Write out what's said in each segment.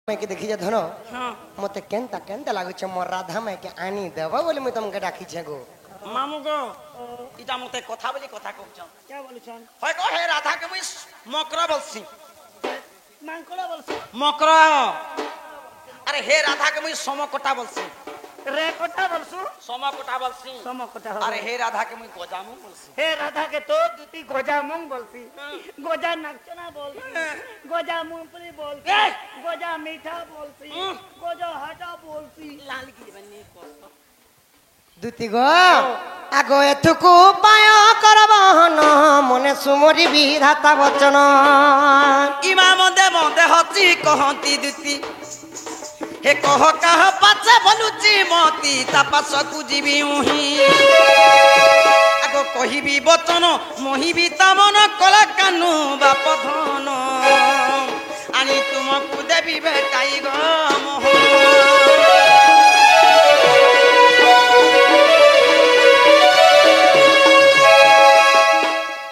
मैं देखी जे धनो मते केनता केनता लागु छ मोर राधा मैं के आनी देबो बोली मैं तुमके डाकी छ गो मामू गो इटा मते कथा बोली कथा कहू छ क्या बोलू छन होय को हे राधा के मुई मकरा बोलसी मांकड़ा बोलसी मकरा अरे हे राधा के मुई समकटा बोलसी रे कोटा बोलसु समकटा बोलसी समकटा अरे हे राधा के मुई गोजामू बोलसी हे राधा के तो दुती गोजा मुंग बोलसी गोजा नक्चना बोलसी गोजा मूंगफली बोलसी गोजा मीठा बोलसी गोजा हटा बोलसी लाल की बन्नी को दुती गो आगो एथुकु उपाय करबहन मने सुमरी विधाता वचन इमाम देव देहती कहती दुती हे कह कह पाछे बोलुची मती तापास को जीवी उही आगो कहिबी बचन मोहिबी तमन कला कानु बाप धन आनी तुमको देवी बेटाई गो मोह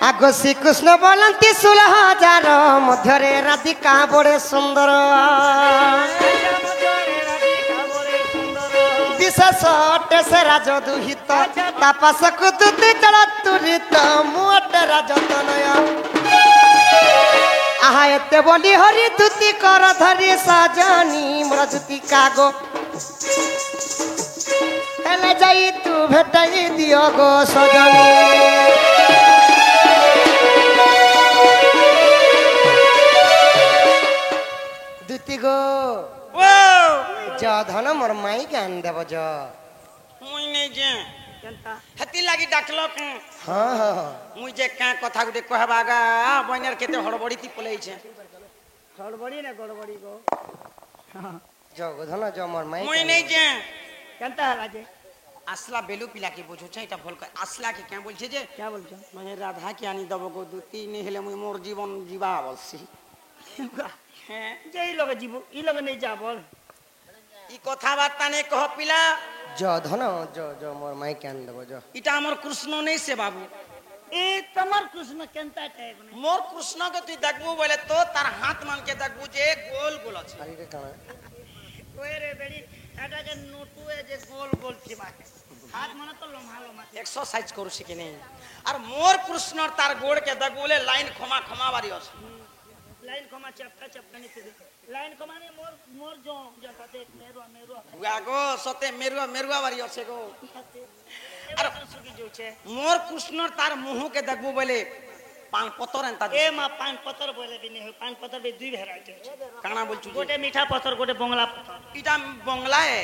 आगो श्री कृष्ण बोलंती 16,000 मध्यरे राधिका बड़े सुंदर विशेष से राज दुहित तापास कुदुति चला तुरित मुटे राजतनय आहा एते बोली हरि दुति कर धरी सजनी मोर दुति कागो हेले जाई तू भेटाई दियो गो सजनी दुति गो जा धन मोर माई के आन देबो जा मुई नहीं जे जनता हती लागी डाकलो के हां हां मुई जे का कथा गुटे कहबागा बनेर केते हड़बड़ी ती पलई छे हड़बड़ी ने गड़बड़ी गो जा गो धन जा मोर माई मुई नहीं जे जनता राजे আসলা বেলু পিলা কি বুঝছো এটা ভুল কই আসলা কি কেন বলছে যে क्या बोल छन মানে রাধা কি আনি দেব গো দুতি নি হেলে মুই মোর জীবন জীবা বলছি হ্যাঁ जे ई लोग जीवो ई लोग नहीं जा बोल ই কথাবার্তা নে কহ পিলা जा धन जा जा मोर माई के आन देबो जा এটা আমার কৃষ্ণ নেই সে বাবু ए तमर कृष्ण केनता टाइप ने মোর কৃষ্ণ কে তুই দেখবু বলে তো তার হাত মান के দেখবু যে গোল গোল আছে अरे रे काना ओए रे बेड़ी एटा के नोटू ए जे गोल गोल छिबा हाथ मन तो लम्हा लम्हा এক্সারসাইজ করু শিখে নেই আর মোর কৃষ্ণর তার গোড় কে দেখবু বলে লাইন ক্ষমা ক্ষমা বাড়ি আছে लाइन कमा चपका चपका नहीं थी लाइन कमा ने मोर मोर जो जता देख मेरो मेरो গাগো সতে মেরুয়া মেরুয়া বাড়ি আছে গো अरे सुकी जो छे মোর কৃষ্ণর তার মুহ কে দেখবু বলে পান পতর এন্তা ए मा पान पत्थर बोले भी नहीं हो पान पत्थर भी दुई भेराइटी छे কানা বলছু যে गोटे मीठा पत्थर गोटे बंगला पत्थर इटा बंगलाए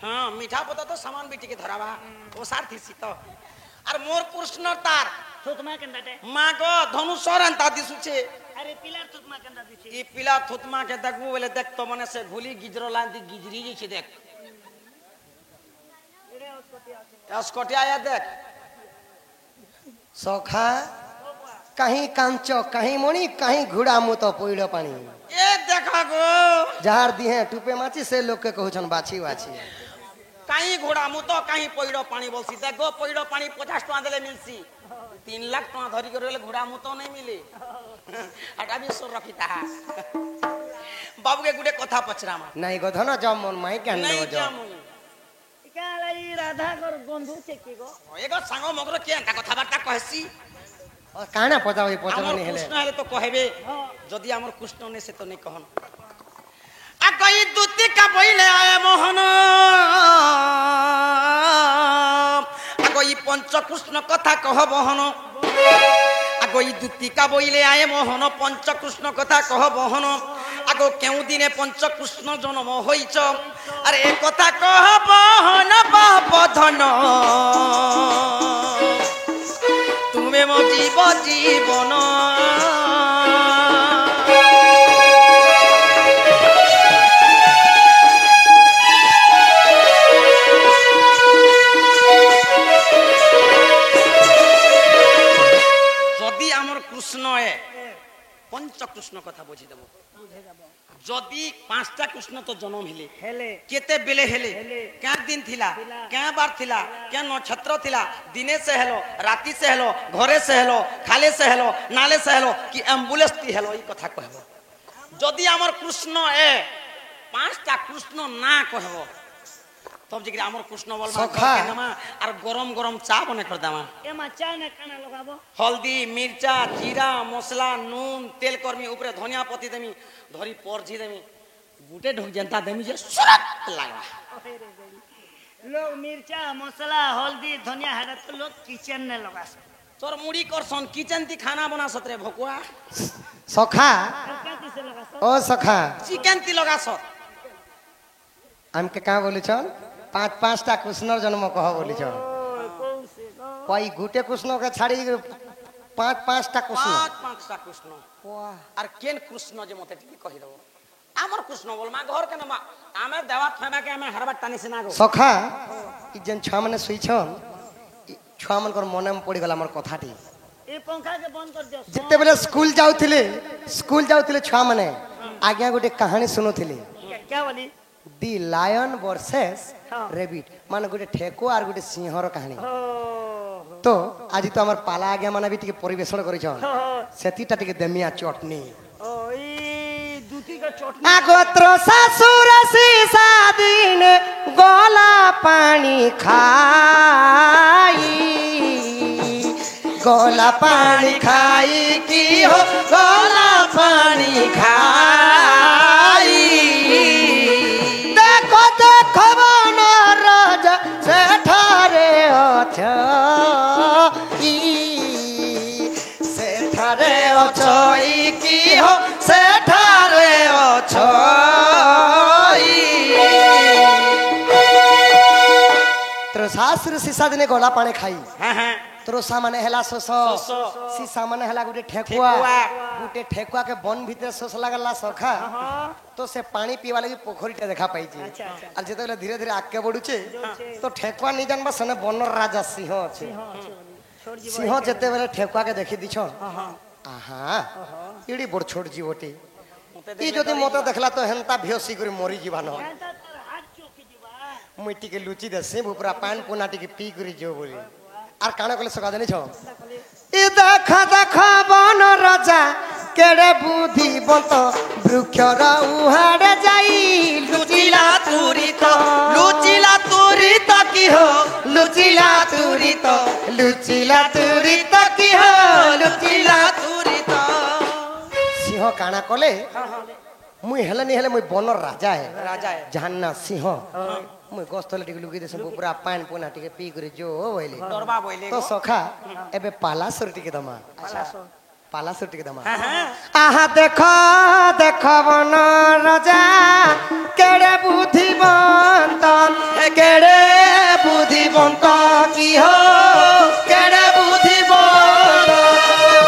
हाँ मीठा पता तो सामान बेटी के धरावा वो सार थी सी तो और मोर कृष्ण तार थुतमा केंदाटे माँ को धनुषर अंता दिसुचे अरे पिलर थुतमा केंदा दिछि ये पिला थुतमा के देखबू बोले देख तो मने से भूली गिजरो लांदी गिजरी जी छे देख रे उसकोटी आछे अस्कोटिया या देख सखा कहीं कांचो कहीं मणि कहीं घुड़ा मुतो पइड़ो पानी ये देखा गो जहार दिहे टुपे माची से लोग के कहउछन बाछी बाछी कहीं घोड़ा मुतो कहीं पइड़ो पानी बोलसी देखो पइड़ो पानी 50 टका देले मिलसी 3 लाख टका धरी करे घोड़ा मुतो नहीं मिले हटा भी सो रखिता बाबू के गुडे कथा पचरामा नहीं गो धन जा मोर माई के आन नहीं देबो जा जामुनी क्या लाई राधा कर गंधु छे की गो एगो सांगो मगरो के अंता कथाबार्ता कहसी और काना पतावे हमर पचरनी हेले कृष्ण हेले तो कहबे जदी हमर कृष्ण ने से तो नहीं कहन आ गई दूती का बइले आए मोहन आ गई पंच कृष्ण कथा कह बहन आ गई दूती का बइले आए मोहन पंच कृष्ण कथा कह बहन आगो केउ दिने पंच कृष्ण जन्म होइछ अरे ए कथा कह बहन बाप धन তুমি মো জীব জীবন যদি আমার কৃষ্ণ পঞ্চ কৃষ্ণ কথা বুঝি দেব যদি 5টা কৃষ্ণ তো জন্ম হেলে हेले केते बेले हेले क्या दिन थिला क्या बार थिला क्या नक्षत्र थिला दिने से हेलो राती से हेलो घरे से हेलो खाले से हेलो नाले से हेलो कि एम्बुलेंस थी हेलो ई कथा कहबो যদি আমার কৃষ্ণ এ 5টা কৃষ্ণ না কহব তব যে আমার কৃষ্ণ বলমা সখা। দেমা আর গরম গরম চা বনে করে দেমা এমা চা না কানা লগাবো হলদি মির্চা জিরা মশলা নুন তেল কর্মী উপরে ধনিয়া পতি দেমি ধরি পরঝি দেমি গুটে ঢুক যেনতা দেমি যে সুরত লাগা লোক মির্চা মশলা হলদি ধনিয়া হাড়া তো লোক কিচেন নে লগাস তোর মুড়ি করছন কিচেন তি খানা বনা সতরে ভকুয়া সখা क्या किसे लगा सर ও সখা চিকেন তি লগাছ আমকে কাঁ বলিছন 5-5টা কৃষ্ণর জন্ম কহ বলিছন कौन से কই গুটে কৃষ্ণকে ছাড়ি 5-5টা কৃষ্ণ 5টা কৃষ্ণ আর কেন কৃষ্ণ যে মতে টিকি কহি দেব আমার কৃষ্ণ বল মা ঘর কেন মা আমি দেওয়া থামাকে আমি হারবার টানিছি না গো সখা ই যেন ছুয়া মানে শুইছন ছুয়া মানকর মনে পড়ি গলা আমার কথাটি ये पंखा के बंद कर दियो যেতেবেলে স্কুল যাଉଥିଲେ ଛୁଆ ମାନେ ଆଜ୍ଞା ଗୋଟେ କାହାଣୀ ଶୁଣୁଥିଲି क्या बोली ଦି ଲାୟନ ବର୍ସେସ୍ ହଁ। ରେବିଟ୍ ମାନେ ଗୋଟେ ଠେକୁଆ আর ଗୋଟେ ସିଂହର କାହାଣୀ ओ ତ ଆଜି ତ ଆମର ପାଲା ଆଜ୍ଞା ମାନେ ବି ଟିକେ ପରିବେଷଣ କରିଛନ୍ हो ସେତିଟା ଟିକେ ଦେମିଆ ଚଟନି ओ ये दूधी का चटनी আগোত্র ଶାଶୁର ସିସାଦିନ ଗଲା ପାଣି ଖାଇ গলা পানি খাই কি হো গলা পানি খাই দেখো দেখো বন রাজা সেঠারে অছ সেঠারে অছ কি হো সেঠারে অছ তোর শাশুর সিসা দিনে গলা পানি খাই হ্যাঁ হ্যাঁ त्रोसा माने हेला सोस सोस। सीसा माने हेला गुटे ठेकुआ ठेकुआ। गुटे ठेकुआ के बन भीतर सोस लागला सखा तो से पानी पीवा लगी पोखरीटे देखा पाई छी अच्छा, अच्छा। और जेते धीरे धीरे आगे बढ़ुचे तो ठेकुआ नहीं जानबा सने बनर राजा सिंह अछि छोड़ जी सिंह जेते बेले ठेकुआ के देखि दिछ आहा इडी बड़ छोट जीवटी ई जदि मते देखला तो हेनता भेसी करी मरी जीवा न हाथ चौकी दीवा मुई टिके लुचि देसी पूरा पान पुना टिके पी करी जो बोली আর কানে কলে সকা জানিছ ই দেখা দেখা বন রাজা কেড়ে বুদ্ধিবন্ত বৃক্ষর উহাড়ে যাই লুচিলা তুরিত লুচিলা তুরিত কি হো লুচিলা তুরিত লুচিলা তুরিত কি হো লুচিলা তুরিত সিংহ কানা কলে মুই হেলে নি হেলে মুই বনর রাজা হে রাজা হে। জাহান্না সিংহ মুই গস্তলে টিকে লুকি দেছে পুরা পান পুনা টিকে পি করে জো বইলে ডরবা বইলে তো সখা এবে পালাসর টিকে দমা পালাসর টিকে দমা হ্যাঁ আহা দেখ দেখ বন রাজা কেড়ে বুদ্ধিবন্ত কেড়ে বুদ্ধিবন্ত কি হো কেড়ে বুদ্ধিবন্ত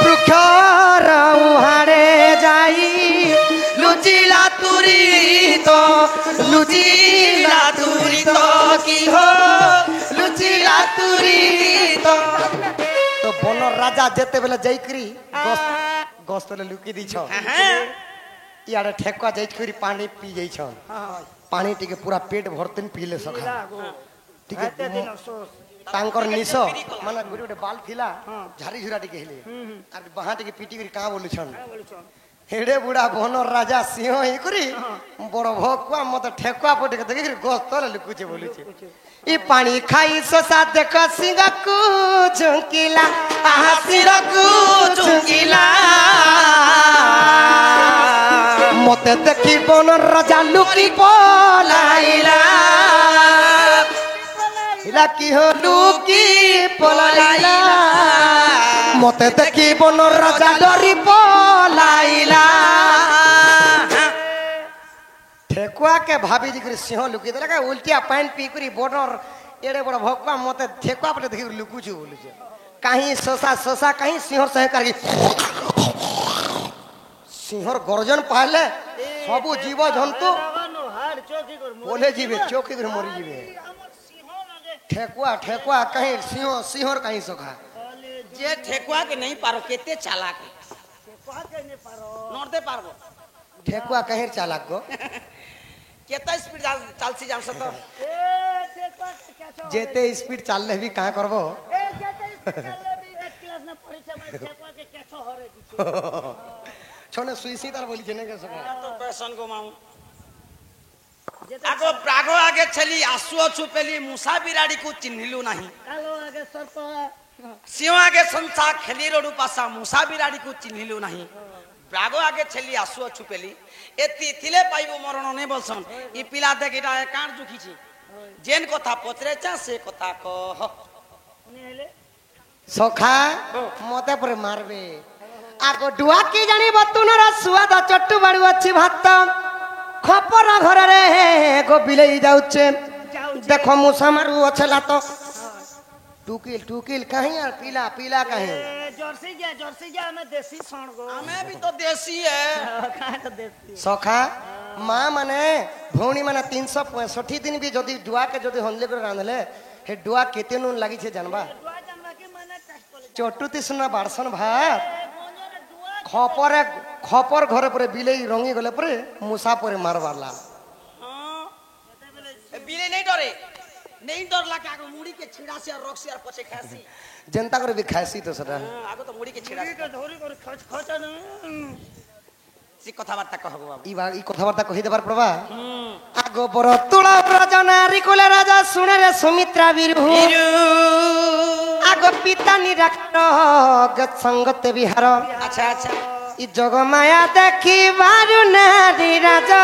বৃক্ষর উহাড়ে যাই লুচিলা তুরিত লুচিলা তুরিত কি হো লুচিলা তুরিত তো বনর রাজা যেতে বেলে যাইকরি গস্তলে লুকি দিছ হ্যাঁ ইয়ারে ঠেকুয়া যাইকরি পানি পি যাইছ পানি টিকে পুরা পেট ভরতেন পিলে সখা টিকে তাঙ্কর নিশ মানে গোটে গোটে বাল থিলা ঝারি ঝুরা টিকে হেলে আর বাহা টিকে পিটি করি কা বলুছন হেড়ে বুড়া বনর রাজা সিংহ ই করি বড় ভকুয়া মতে ঠেকুয়া পটে দেখি গস্তলে লুকুছে বলুছে ই পানি খাই সসা দেখ সিংহকু ঝুঁকিলা আহা সিংহকু ঝুঁকিলা মতে দেখি বনর রাজা লুকি পলাইলা ইলা কি হলু কি পলাইলা মতে দেখি বনর রাজা ডরি পলাইলা ঠেকুয়া के भाभी जी कर सिंह लुकी देला उल्टिया पानी पी करी बॉर्डर एड़े बड़ भकुआ मते ठेकुआ पर देखि लुकुछु बोलुछ कहीं सोसा कहीं सिंह सह करके सिंहर गर्जन पाले सब जीव जंतु लगानो हाथ चौकी कर बोले जीवे चौकी कर मरी जीवे हमर सिंह लगे ठेकुआ कहीं सिंहर कहीं सोखा যে ঠেকুয়া কে नहीं पारो केते चालाक कहा के नहीं पारो नोरते पारबो ठेकुआ कहीं चालाक गो केता स्पीड चालसी जानस तो ए देखो क्या छो जेते स्पीड चालले भी कहां करबो ए कहते चले भी एक क्लास में पढ़ी छे मैं देखो के क्या छो हरे दिछे छोने सुईसी तार बोली जेने के सका तो पैसन को माऊ যেতে आगो प्रागो आगे चली आसुओ छुपेली मूसा बिराड़ी को चिन्हिलु नहीं কালো আগে সর্প सिंह आगे संसा खेली रोडू पासा मूसा बिराड़ी को चिन्हिलु नहीं प्रागो आगे चली आसुओ छुपेली एति थिले पाइबो मरण ने बोलसन ई पिला देखिटा कान जुखीची जेन कथा पचरे चा से कथा कह উনি হইলে सखा मते पर मारबे आगो डुआ की जानी बतुनरा सुआद चट्टू बाड़ू अच्छी भात खपर घर रे गो बिलेई जाउचे देखो मुसा मारू अछला तो टुकिल कहीं यार पीला पीला कहीं जर्सी जा में देसी सण गो हमें भी तो देसी है कहाँ तो देसी सखा माँ माने भौणी माने 365 दिन भी जदि डुआ के जदि हनले कर रांधले हे डुआ केते नून लागि छे जानबा दुआ जन्म के मने टेस्ट कर चट्टू तिसना बारसन भात मोजरे दुआ खपर घरे परे बिलेई रंगी गले परे मुसा परे मारवाला बिले नहीं डरे नहीं डर लगा आगो मुड़ी के छिड़ा से और रॉक से और पछे खासी जनता करे भी खासी तो सदा आगो तो मुड़ी के छिड़ा से के धोरी कर खच खच न सी कथा बार्ता कहबो बाबू ई कथाबार्ता कहि देबार प्रभा आगो बर तुला प्रजनारी कुले राजा सुने रे सुमित्रा बिरहु आगो पिता निराकर गत संगत विहार अच्छा अच्छा ई जग माया देखी बारु नारी राजा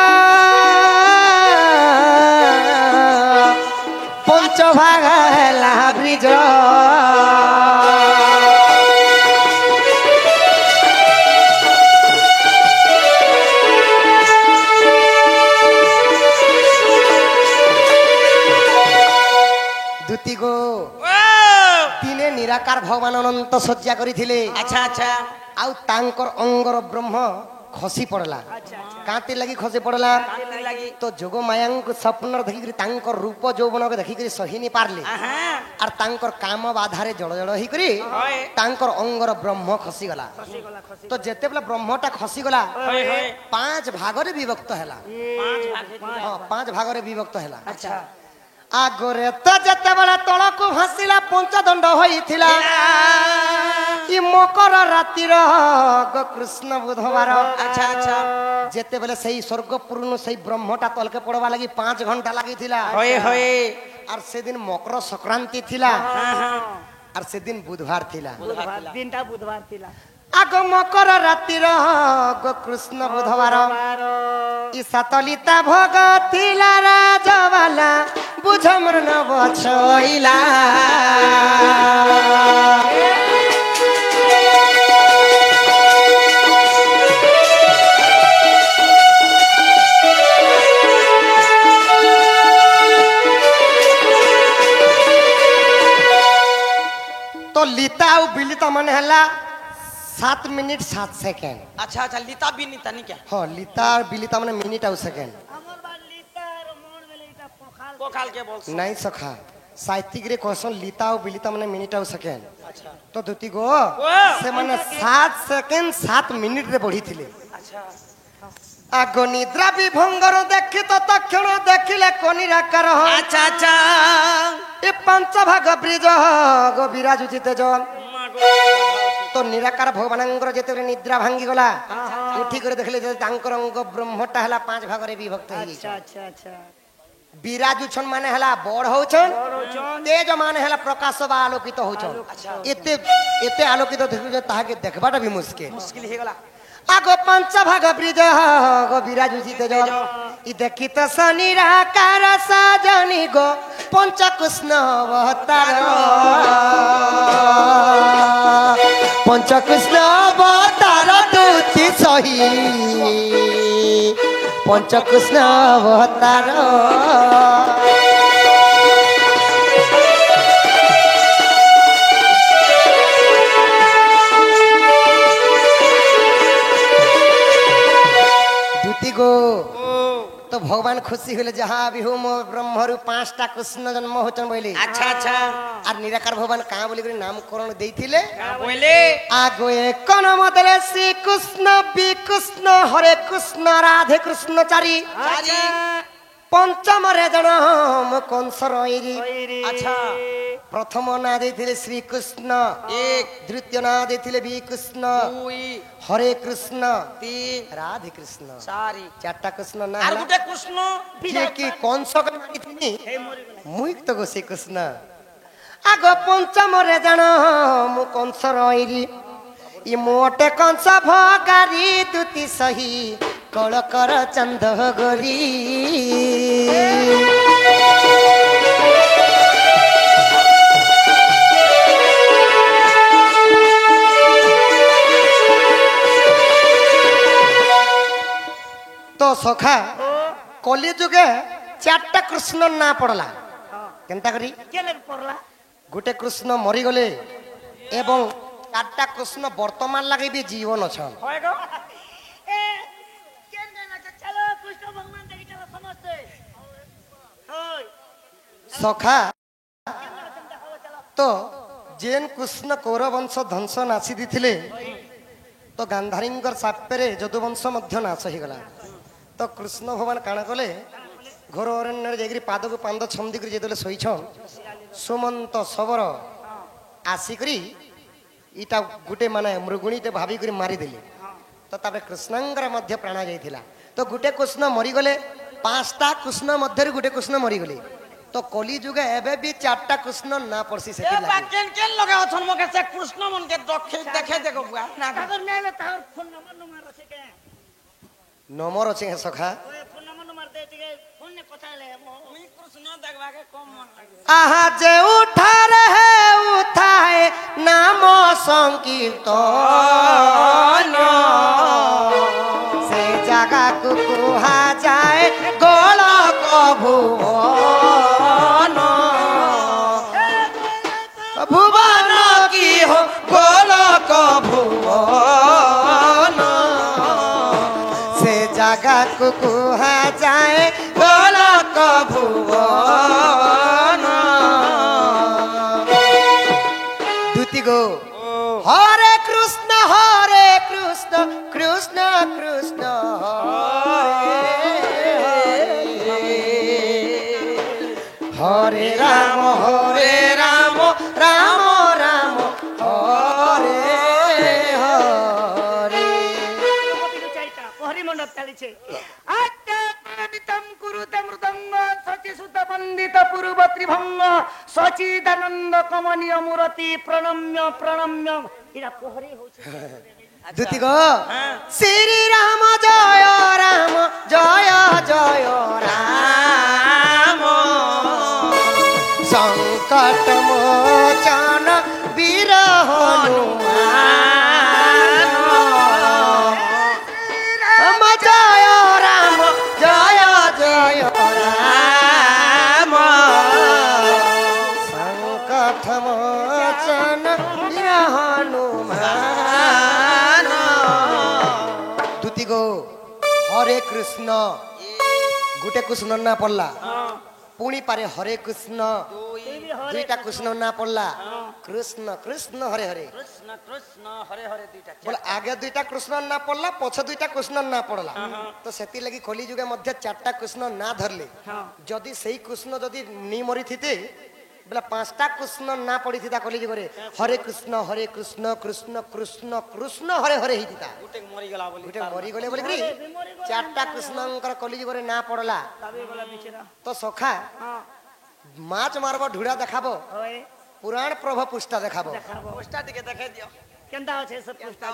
पंच भाग हेला ब्रिज दुती गो दिने निराकार भगवान अनंत सज्जा करिथिले अच्छा अच्छा आउ तांकर अंगर ब्रह्म खसी पड़ला कांति लगी खसी पड़ला लगी तो जोग मायांक स्वप्न देखि तांकर रूप यौवन के देखि सही नहीं पारले और तांकर काम बाधारे जड़ जड़ ही करी तांकर अंगर ब्रह्म खसी गला तो जेते बेला ब्रह्मटा खसी गला पांच भागरे विभक्त हैला हां पांच भागरे विभक्त हैला अच्छा आगरे तो जेते बेला तळकु भासिला पंचदंड होइथिला ई मकर रातिर ग कृष्ण बुधवार अच्छा अच्छा जेते बेले सही स्वर्गपुर नु सही ब्रह्मटा तलके पड़वा लगी 5 घंटा लागि थिला होए होए और से दिन मकर संक्रांति थिला और से दिन बुधवार थिला बुधवार दिनटा बुधवार थिला आग मकर रातिर ग कृष्ण बुधवार ई सतलिता भोग थिला राजवाला बुझ मरन बछइला तो लीता और बिलिता मन हला 7 मिनट 7 सेकंड अच्छा अच्छा लीता भी नहीं तनी क्या हाँ लीता और बिलिता मन मिनट और सेकंड हमर बार लीटर मोड़ में लेटा पोखाल पोखाल के बोल नहीं सखा साहित्यिक रे क्वेश्चन लीता और बिलिता मन मिनट और सेकंड अच्छा तो दुती गो से माने 7 सेकंड 7 मिनट रे बढ़ी थिले अच्छा आगो निद्रा विभंगर देखि तो तक्षण देखिले कोनिराकार अच्छा अच्छा ए पंच भाग ब्रिज गो विराज उचित जल तो निराकार भगवानंगर जेते निद्रा भांगी गला उठी करे देखले जे तांकर अंग ब्रह्मटा हला 5 भाग रे विभक्त हे अच्छा अच्छा अच्छा विराज उछन माने हला बड़ होछन तेज माने हला प्रकाश बा आलोकित होछन एते एते आलोकित देखु जे ताहा के देखबाटा भी मुश्किल मुश्किल हे गला आगो पंच भाग ब्रिज गो विराज उचित जल इ देखि त सनिराकार सजनी गो पंच कृष्ण अवतार पंच कृष्ण अवतार दुति सही पंच कृष्ण अवतार दुति गो तो भगवान खुशी होले जहाँ भी हो मो ब्रह्मरु 5टा कृष्ण जन्म होचन बोले अच्छा अच्छा और निराकार भगवान कहाँ बोली नामकरण देथिले बोले आगो एक नमदले श्री कृष्ण बी कृष्ण हरे कृष्ण राधे कृष्ण चारी चारी पंचम रे जन कंस रईरी अच्छा प्रथम ना देथिले श्री कृष्ण एक द्वितीय ना देथिले बी कृष्ण दुई हरे कृष्ण तीन राधे कृष्ण चारि चारटा कृष्ण ना আর हला গুটে কৃষ্ণ जे कि कंस के मागिथिनी हे मोरी गला मुई तो गो श्री कृष्ण आग पंचम रे जान मु कंस रइरी इ मोटे कंस भगारी दुति सही कळ कर चंद गोरी तो सखा कली जुगे चारटा कृष्ण ना पड़ला केनता करी केले पड़ला गोटे कृष्ण मरी गले एवं चारटा कृष्ण वर्तमान लगे भी जीवन अछन होएगो ए केन गाना चलो कृष्ण भगवान देखि चलो समझते होय सखा केन चिंता हो चलो तो जेन कृष्ण कौरव वंश ध्वंस नासी दिथिले तो गांधारींकर सापेरे जदुवंश मध्य नाश हो गला तो कृष्ण भगवान काण कले घोर अरण्य जाकरी पाद को पांद छंदी कर जेतले सोईछन सुमंत सबर आसिकरी इटा गुटे माने मृगुणीटे भाभी करी मारी देली तो तापर कृष्णंकर मध्य प्राण जाइथिला तो गुटे कृष्ण मरी गले पांचटा कृष्ण मध्य गुटे कृष्ण मरी गले तो कली जुगे एबे भी चारटा कृष्ण ना पड़सी से এ বাকেন কেন লগা অছন মকে সে কৃষ্ণ মনকে দেখে দেখো বুয়া না अगर नेले तार फोन नंबर रसे के नंबर अच्छे सखा ओए फोन नंबर दे के फोन ने कथा ले মুই কৃষ্ণ দেখবাকে কম মন লাগে आहा जे उठा रहे उठाए नाम संकीर्तन से जगह को कुहा जाए गोलक भुवन भुवन की हो गोलक भुवन से जगह को कुहा जाए गोलक भुवन दूती गो हरे कृष्ण कृष्ण कृष्ण हरे राम राम राम हरे हरे चाइता कोहरी मंडप चाली छे आत्मनितम कुरुते मृदंग सचि सुत वंदित पूर्व त्रिभंग सचिदानंद कमनीय मूर्ति प्रणम्य प्रणम्य इरा कोहरी होछे दूती गो श्री राम जय जय राम संकट मोचन वीर हनुमान राम जय जय राम संकट मोचन वीर हनुमान दूती गो हरे कृष्ण गुटे कृष्ण ना पड़ला पुणी पारे हरे कृष्ण दुईटा कृष्ण ना पड़ला कृष्ण कृष्ण हरे हरे কৃষ্ণ কৃষ্ণ হরে হরে দুইটা बोले आगे दुईटा कृष्ण ना पड़ला पछ दुईटा कृष्ण ना पड़ला तो सेती लगी कली जुगे मध्य चारटा कृष्ण ना धरले जदि सही कृष्ण जदि नी मरी थिते बोला पांचटा कृष्ण ना पड़ी थिता कली जुगे हरे कृष्ण कृष्ण कृष्ण कृष्ण हरे हरे ही थिता গুটে মরি গলা বলি गुटे मरी गले बोले करी चारटा कृष्णंकर कली जुगे ना पड़ला तबे वाला बिचरा तो सखा हां माच मारबो ढुड़ा देखाबो होए पुराण प्रभ पुष्टा देखाबो পোস্টার দিকে দেখে দিও केंदा होछे सब पुष्टा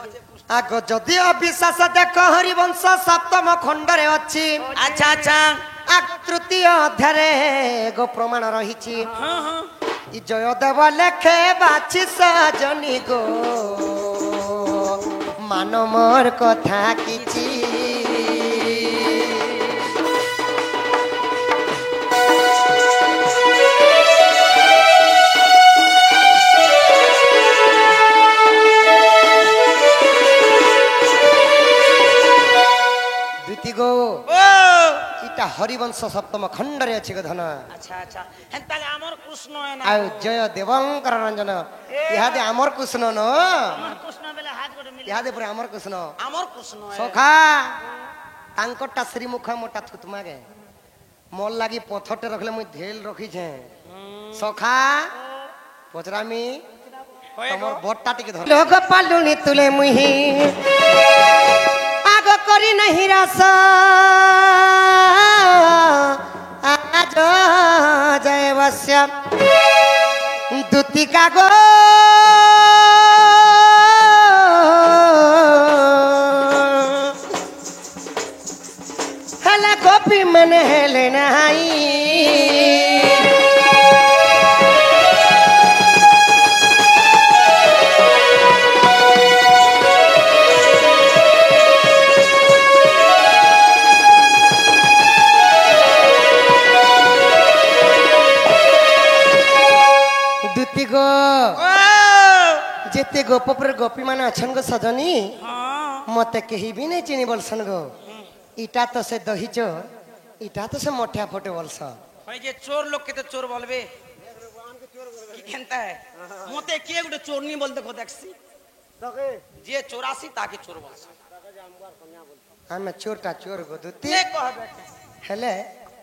आग जदि अविश्वास देख हरिवंश सप्तम खंडरे अछि আচ্ছা আচ্ছা तृतीय अध्याय गो प्रमाण रही इ जयदेव लेखे बाछि सजनी गो मान मोर कथा किछि द्वितीय गो ও इटा हरिवंश सप्तम खंडरे अछि गो धन আচ্ছা আচ্ছা হেন তাহলে আমার কৃষ্ণ না आउ जय देवंकर रंजन इहादे अमर कृष्ण न कृष्ण बेला हाथ गोटे मिल इहादे पुरा अमर कृष्ण আমার কৃষ্ণ सखा तांकटा श्रीमुख मोटा थुतमा गे मोर लागी पथरटे रखले मुई धेल रखी छे सखा ପଚରାମି होए ତମର गो ବଟଟା ଟିକେ ଧର ଲୋକ ପାଲୁଣି ତୁଲେ ମୁହିଁ ଆଗ କରି ନାହିଁ ରାସ আজ জয় বস্য দুতিকা গো হেলে গোপী মানে হেলে নাই দুতি গো যেতে গোপপুর গোপী মানে অছন গো সজনী মতে কেহি भी नहीं চিনি বলছন গো ইটা তো সে দহি চোর ইটা তো সে মোঠিয়া ফটে বলছ भाई जे चोर लोग के तो चोर बोलबे की केनता है मोते के गुटे चोर नहीं बोलते को देखसी जे चोरासी ताके चोर बोलस আমি চোরটা চোর গো দুতি के कहबे হেলে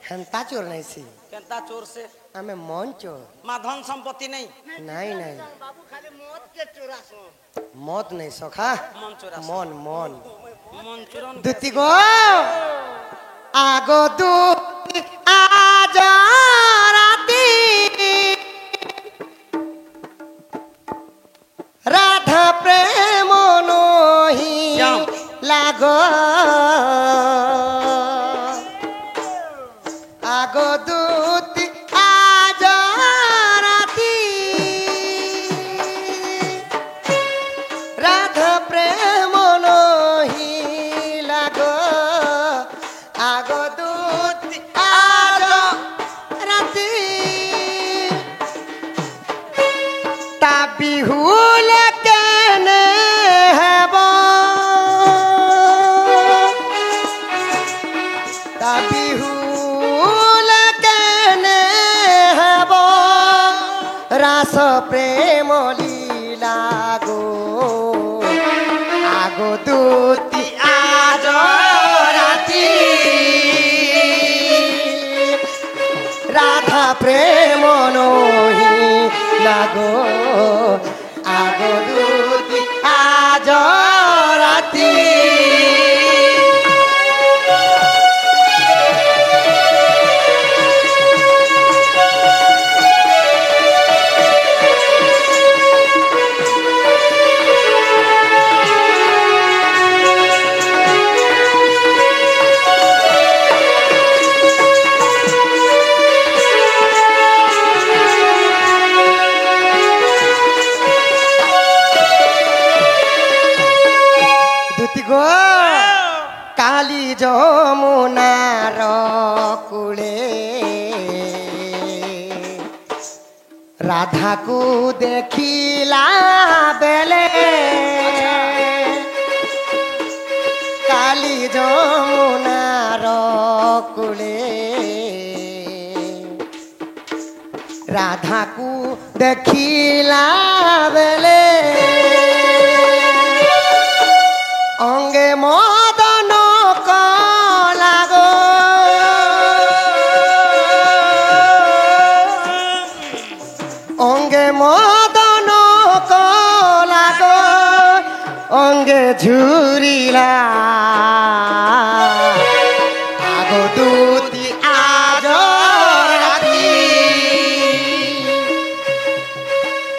হেনতা চোর নাই সি केनता चोर से আমি মন চোর मां धन संपत्ति नहीं নাই নাই बाबू खाली मौत के चुरासो মত নাই সখা मन चोरा মন মন मन चोरन দুতি গো আগো দুতি আজ রাতি রাধা প্রেম নহি যাও। লাগো আগো দুতি আজ রাতি রাধা প্রেম নহি লাগো আগো দুতি আজ রাতি তা বিহুল কেনে হেব তা বিহুল কেনে হেব রাস প্রেম লীলা গো আগো দুতি আজ রাতি রাধা প্রেম নহি লাগো আগো দুতি আজ রাতি দুতি গো কালী যমুনার কূলে রাধাকু দেখিলা বেলে কালী যমুনার কূলে রাধাকু দেখিলা বেলে অঙ্গে মদন কলাগো অঙ্গে মদন কলাগো অঙ্গে ঝুরিলা আগো দুতি আজ রাতি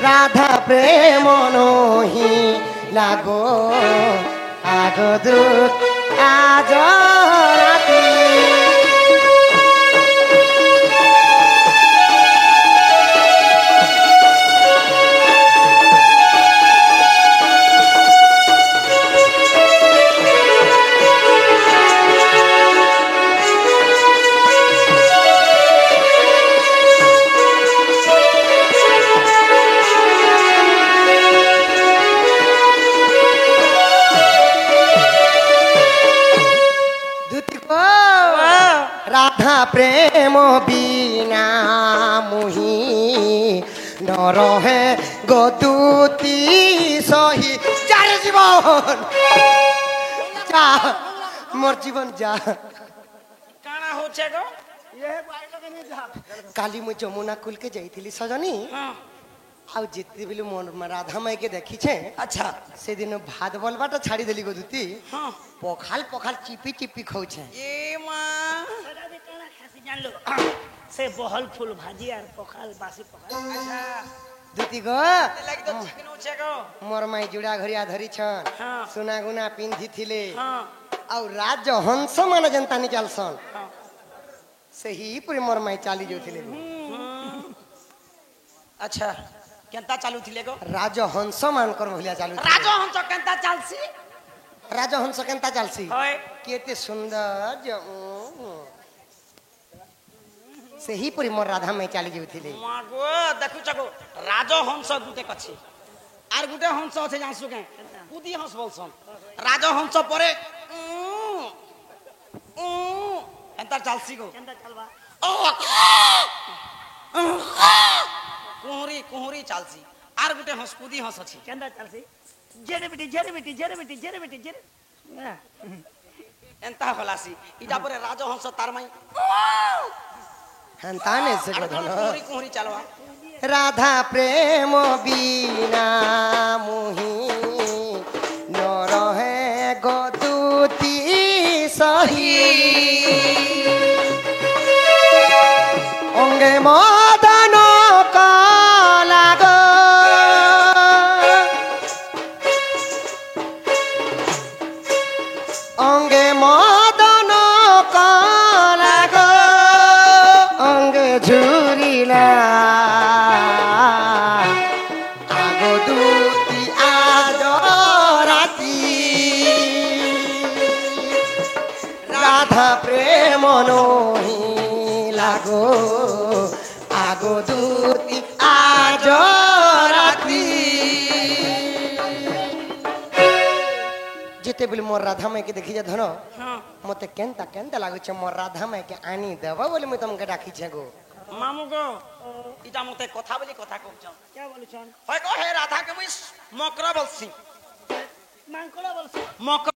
রাধা প্রেম নহি লাগো আগো দুত আজ রাতি রাধা প্রেম বিনা মুহি নরহে গদুতি সহি যারে জীবন যা মোর জীবন যা काना होछे गो ये बाई लगे नहीं जा কালি মুই যমুনা কুলকে যাইছিলি সজনী हां ଆଉ ଯେତେବେଳେ ରାଧା ମାଇକେ ଦେଖିଛେ अच्छा ସେଦିନ ଭାତ ବଲବାଟା ଛାଡ଼ି ଦେଲି ଗो ଦୁତି हाँ ପଖାଲ ପଖାଲ ଚିପି ଚିପି ଖାଉଛେ ये माँ ସେଟା ବି କାଣା ଖାସି ଜାଣିଲୁ ସେ ବହଲ ଫୁଲ ଭାଜି আর ପଖାଲ ବାସି ପଖାଲ अच्छा ଦୁତି ଗো लगी तो चिकन उछे को ମୋର ମାଇ ଜୁଡ଼ା ଘରିଆ ଧରିଛନ୍ ହଁ। ସୁନା ଗୁନା ପିନ୍ଧିଥିଲେ हाँ ଆଉ ରାଜ ହଂସ ମାନେ ଯେନ୍ତା ନି ଚାଲସନ୍ हाँ ସେହି ପରି ମୋର ମାଇ ଚାଲି ଯାଉଥିଲେ अच्छा केंता चालू थिले को ରାଜ ହଂସ ମାନଙ୍କର ଭଳିଆ ଚାଲୁ राजो हम तो केंता चालसी ରାଜ ହଂସ କେନ୍ତା ଚାଲସି होय କେତେ ସୁନ୍ଦର ସେହି ପରି ମୋର ରାଧା ମାଇ ଚାଲି ଯାଉଥିଲେ मागो देखु चको राजो हंस गुटे कछि आर गुटे हंस আছে জানसु কে কুদি हंस बोलसन राजो हंस परे एंता चालसी को କେନ୍ତା ଚାଲବା कुहरी कुहरी चालसी आर गुटे हंस कुदी हंस अछि କେନ୍ତା ଚାଲସି ଜେରେ ବିଟି ଜେରେ ବିଟି जरे एंता हलासी इटा परे राजो हंस तार माई ହେନ୍ତା ନେ ସେ आर ଗଧନ कुहरी कुहरी चालवा রাধা প্রেম বিনা মুহি নরহে গদুতি সহি অঙ্গে মদন কলাগ অঙ্গে মদন কলাগ অঙ্গে ঝুরিলা আগো দুতি আজ রাতি রাধা প্রেম নহি লাগো আগো দুতি আজ রাতি যেতেবেলে মোর রাধা মাইকে দেখি যা ধন हां মতে কেনতা কেনতা লাগুছে মোর রাধা মাইকে আনি দেব বলে মুই তোমাকে ডাকিছে গো मामू को इटा मते कथा बोली कथा कहछ क्या बोलछन হয় কো হে রাধা के मुई मकर बोलसी मांकड़ा बोलछन मकर